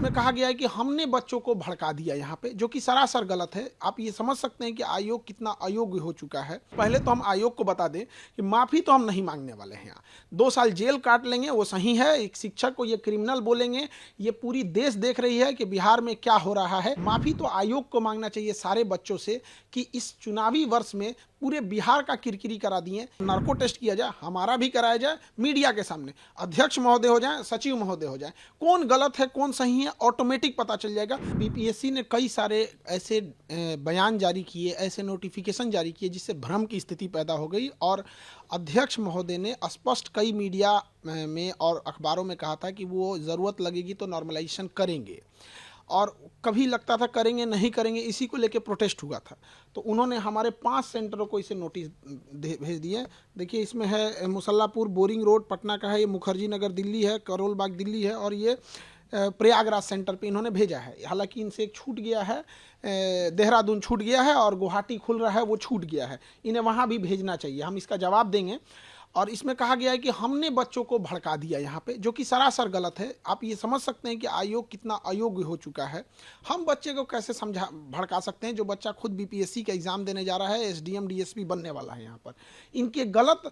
इसमें कहा गया है कि हमने बच्चों को भड़का दिया यहाँ पे, जो कि सरासर गलत है। आप ये समझ सकते हैं कि आयोग कितना अयोग्य हो चुका है। पहले तो हम आयोग को बता दें कि माफ़ी तो हम नहीं मांगने वाले हैं। यहाँ 2 साल जेल काट लेंगे वो सही है, एक शिक्षक को ये क्रिमिनल बोलेंगे, ये पूरी देश देख रही है कि बिहार में क्या हो रहा है। माफ़ी तो आयोग को मांगना चाहिए सारे बच्चों से कि इस चुनावी वर्ष में पूरे बिहार का किरकिरी करा दिए। नार्को टेस्ट किया जाए, हमारा भी कराया जाए, मीडिया के सामने अध्यक्ष महोदय हो जाए, सचिव महोदय हो जाए, कौन गलत है कौन सही है ऑटोमेटिक पता चल जाएगा। बीपीएससी ने कई सारे ऐसे बयान जारी किए, ऐसे नोटिफिकेशन जारी किए जिससे भ्रम की स्थिति पैदा हो गई। और अध्यक्ष महोदय ने स्पष्ट कई मीडिया में और अखबारों में कहा था कि वो ज़रूरत लगेगी तो नॉर्मलाइजेशन करेंगे, और कभी लगता था करेंगे नहीं करेंगे, इसी को लेके प्रोटेस्ट हुआ था। तो उन्होंने हमारे 5 सेंटरों को इसे नोटिस भेज दिए। देखिए इसमें है मुसल्लापुर बोरिंग रोड पटना का है, ये मुखर्जी नगर दिल्ली है, करोल बाग दिल्ली है, और ये प्रयागराज सेंटर पे इन्होंने भेजा है। हालांकि इनसे एक छूट गया है, देहरादून छूट गया है और गुवाहाटी खुल रहा है वो छूट गया है, इन्हें वहाँ भी भेजना चाहिए, हम इसका जवाब देंगे। और इसमें कहा गया है कि हमने बच्चों को भड़का दिया यहाँ पे, जो कि सरासर गलत है। आप ये समझ सकते हैं कि आयोग कितना अयोग्य हो चुका है। हम बच्चे को कैसे भड़का सकते हैं जो बच्चा खुद बीपीएससी का एग्जाम देने जा रहा है, एसडीएम डीएसपी बनने वाला है। यहाँ पर इनके गलत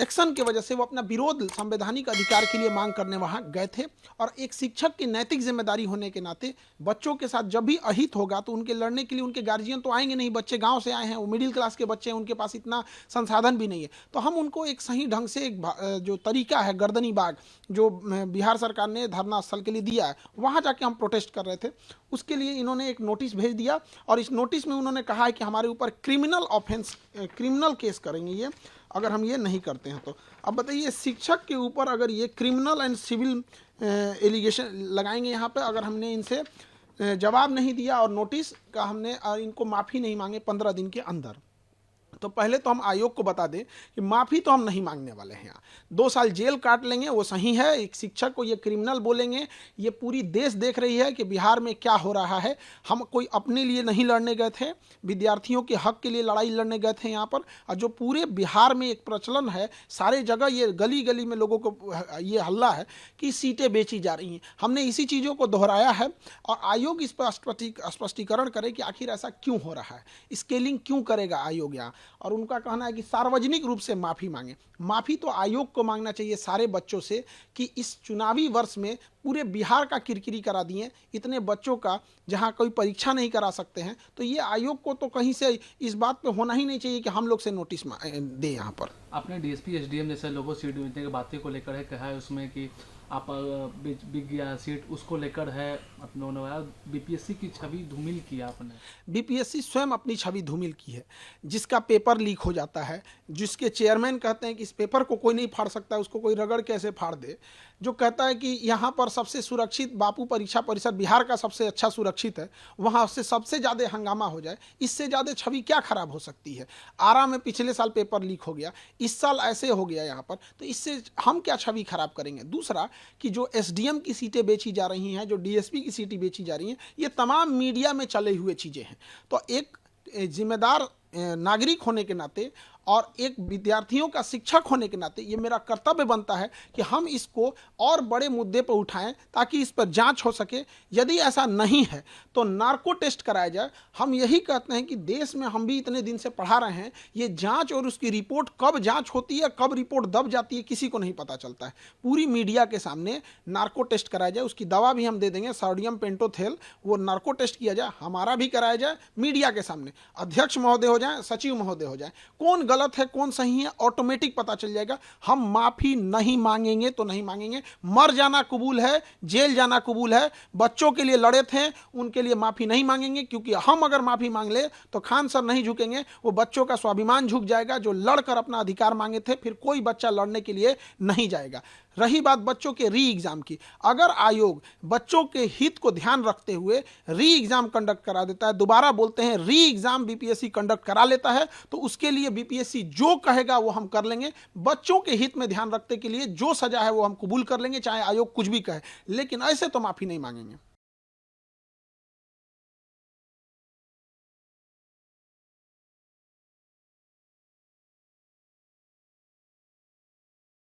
एक्शन की वजह से वो अपना विरोध संवैधानिक अधिकार के लिए मांग करने वहाँ गए थे। और एक शिक्षक की नैतिक जिम्मेदारी होने के नाते बच्चों के साथ जब भी अहित होगा तो उनके लड़ने के लिए उनके गार्जियन तो आएंगे नहीं, बच्चे गांव से आए हैं, वो मिडिल क्लास के बच्चे हैं, उनके पास इतना संसाधन भी नहीं है। तो हम उनको एक सही ढंग से एक जो तरीका है गर्दनी बाग जो बिहार सरकार ने धरना स्थल के लिए दिया है, वहाँ जाके हम प्रोटेस्ट कर रहे थे। उसके लिए इन्होंने एक नोटिस भेज दिया और इस नोटिस में उन्होंने कहा है कि हमारे ऊपर क्रिमिनल ऑफेंस क्रिमिनल केस करेंगे ये अगर हम ये नहीं करते हैं तो। अब बताइए शिक्षक के ऊपर अगर ये क्रिमिनल एंड सिविल एलिगेशन लगाएंगे यहाँ पे, अगर हमने इनसे जवाब नहीं दिया और नोटिस का हमने इनको माफ़ी नहीं मांगे 15 दिन के अंदर, तो पहले तो हम आयोग को बता दें कि माफ़ी तो हम नहीं मांगने वाले हैं। यहाँ 2 साल जेल काट लेंगे वो सही है, एक शिक्षक को ये क्रिमिनल बोलेंगे, ये पूरी देश देख रही है कि बिहार में क्या हो रहा है। हम कोई अपने लिए नहीं लड़ने गए थे, विद्यार्थियों के हक के लिए लड़ाई लड़ने गए थे यहाँ पर। और जो पूरे बिहार में एक प्रचलन है, सारे जगह ये गली गली में लोगों को ये हल्ला है कि सीटें बेची जा रही हैं। हमने इसी चीज़ों को दोहराया है और आयोग इस पर स्पष्टीकरण करे कि आखिर ऐसा क्यों हो रहा है, स्केलिंग क्यों करेगा आयोग यहाँ। और उनका कहना है कि सार्वजनिक रूप से माफ़ी मांगे। माफ़ी तो आयोग को मांगना चाहिए सारे बच्चों से कि इस चुनावी वर्ष में पूरे बिहार का किरकिरी करा दिए, इतने बच्चों का जहां कोई परीक्षा नहीं करा सकते हैं। तो ये आयोग को तो कहीं से इस बात पे होना ही नहीं चाहिए कि हम लोग से नोटिस दे। यहाँ पर आपने डीएसपी एसडीएम जैसे लोगों सीट मिलने की बातें को लेकर है कहा है उसमें कि आप बिक गया सीट, उसको लेकर है अपने बीपीएससी की छवि धूमिल की आपने। बीपीएससी स्वयं अपनी छवि धूमिल की है, जिसका पेपर लीक हो जाता है, जिसके चेयरमैन कहते हैं कि इस पेपर को कोई नहीं फाड़ सकता, उसको कोई रगड़ कैसे फाड़ दे, जो कहता है कि यहाँ पर सबसे सुरक्षित बापू परीक्षा परिषद बिहार का सबसे अच्छा सुरक्षित है, वहाँ से सबसे ज़्यादा हंगामा हो जाए, इससे ज़्यादा छवि क्या खराब हो सकती है। आरा में पिछले साल पेपर लीक हो गया, इस साल ऐसे हो गया यहाँ पर, तो इससे हम क्या छवि खराब करेंगे। दूसरा कि जो एसडीएम की सीटें बेची जा रही हैं, जो डीएसपी की सीटें बेची जा रही हैं, ये तमाम मीडिया में चले हुए चीज़ें हैं। तो एक जिम्मेदार नागरिक होने के नाते और एक विद्यार्थियों का शिक्षक होने के नाते ये मेरा कर्तव्य बनता है कि हम इसको और बड़े मुद्दे पर उठाएं ताकि इस पर जांच हो सके। यदि ऐसा नहीं है तो नार्को टेस्ट कराया जाए। हम यही कहते हैं कि देश में हम भी इतने दिन से पढ़ा रहे हैं, ये जांच और उसकी रिपोर्ट कब जांच होती है, कब रिपोर्ट दब जाती है, किसी को नहीं पता चलता है। पूरी मीडिया के सामने नार्को टेस्ट कराया जाए, उसकी दवा भी हम दे देंगे सोडियम पेंटोथेल, वो नार्को टेस्ट किया जाए, हमारा भी कराया जाए मीडिया के सामने, अध्यक्ष महोदय हो जाए, सचिव महोदय हो जाए, कौन गलत है कौन सही है ऑटोमेटिक पता चल जाएगा। हम माफी नहीं मांगेंगे तो नहीं मांगेंगे, मर जाना कबूल है, जेल जाना कबूल है। बच्चों के लिए लड़े थे, उनके लिए माफी नहीं मांगेंगे, क्योंकि हम अगर माफी मांग ले तो खान सर नहीं झुकेंगे, वो बच्चों का स्वाभिमान झुक जाएगा जो लड़कर अपना अधिकार मांगे थे। फिर कोई बच्चा लड़ने के लिए नहीं जाएगा। रही बात बच्चों के री एग्जाम की, अगर आयोग बच्चों के हित को ध्यान रखते हुए री एग्जाम कंडक्ट करा देता है, दोबारा बोलते हैं री एग्जाम बीपीएससी कंडक्ट करा लेता है, तो उसके लिए बीपीएससी जो कहेगा वो हम कर लेंगे। बच्चों के हित में ध्यान रखते के लिए जो सजा है वो हम कबूल कर लेंगे, चाहे आयोग कुछ भी कहे, लेकिन ऐसे तो माफी नहीं मांगेंगे।